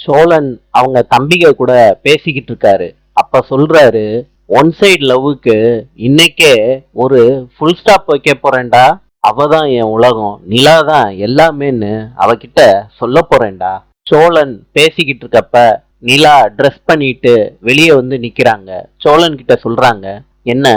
சோழன் அவங்க தம்பிக கூட பேசிக்கிட்டு இருக்காரு. அப்ப சொல்றாரு, ஒன் சைடு லவ்வுக்கு இன்னைக்கே ஒரு ஃபுல் ஸ்டாப் வைக்க போறேன்டா. அவதான் என் உலகம், நிலா தான் எல்லாமேன்னு அவகிட்ட சொல்ல போறேன்டா. சோழன் பேசிக்கிட்டு இருக்கப்ப நிலா ட்ரெஸ் பண்ணிட்டு வெளியே வந்து நிக்கிறாங்க. சோழன் கிட்ட சொல்றாங்க, என்ன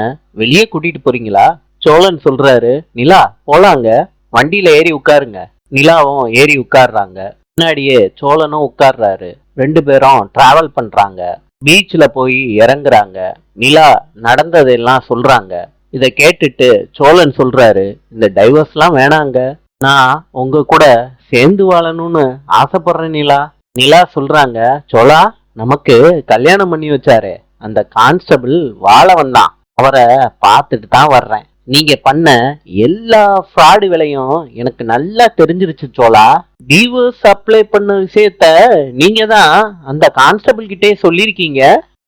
வெளியே கூட்டிட்டு போறீங்களா? சோழன் சொல்றாரு, நிலா போலாங்க, வண்டியில ஏறி உட்காருங்க. நிலாவும் ஏறி உட்கார்றாங்க. முன்னாடியே சோழனும் உட்கார்றாரு. ரெண்டு பேரும் டிராவல் பண்றாங்க. பீச்ல போய் இறங்குறாங்க. நிலா நடந்ததெல்லாம் சொல்றாங்க. இத கேட்டுட்டு சோழன் சொல்றாரு, இந்த டைவர்ஸ்லாம் வேணாங்க, நான் உங்க கூட சேர்ந்து வாழணும்னு ஆசைப்படுறேன் நிலா. நிலா சொல்றாங்க, சோழா, நமக்கு கல்யாணம் பண்ணி வச்சாரு அந்த கான்ஸ்டபிள் வாழ வந்தான், அவரை பார்த்துட்டு தான் வர்றேன். நீங்க பண்ண எல்லா ஃப்ராடு வேலையும் எனக்கு நல்லா தெரிஞ்சிருச்சு சோழா. டிவோர்ஸ் அப்ளை பண்ண விஷயத்த நீங்க தான் அந்த கான்ஸ்டபிள் கிட்டே சொல்லிருக்கீங்க.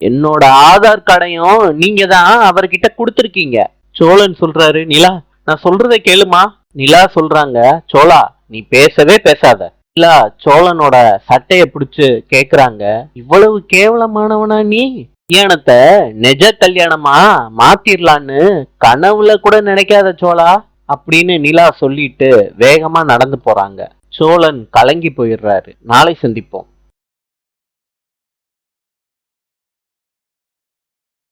என்னோட ஆதார் கார்டையும் நீங்க தான் அவர்கிட்ட கொடுத்துருக்கீங்க. சோழன் சொல்றாரு, நிலா நான் சொல்றதை கேளுமா. நிலா சொல்றாங்க, சோழா நீ பேசவே பேசாத. நிலா சோழனோட சட்டைய பிடிச்சு கேக்குறாங்க, இவ்வளவு கேவலமானவனா நீ? கல்யாணத்தை நெஜ கல்யாணமா மாத்திரலான்னு கனவுல கூட நினைக்காத சோழா அப்படின்னு நிலா சொல்லிட்டு வேகமா நடந்து போறாங்க. சோழன் கலங்கி போயிடுறாரு. நாளை சந்திப்போம்.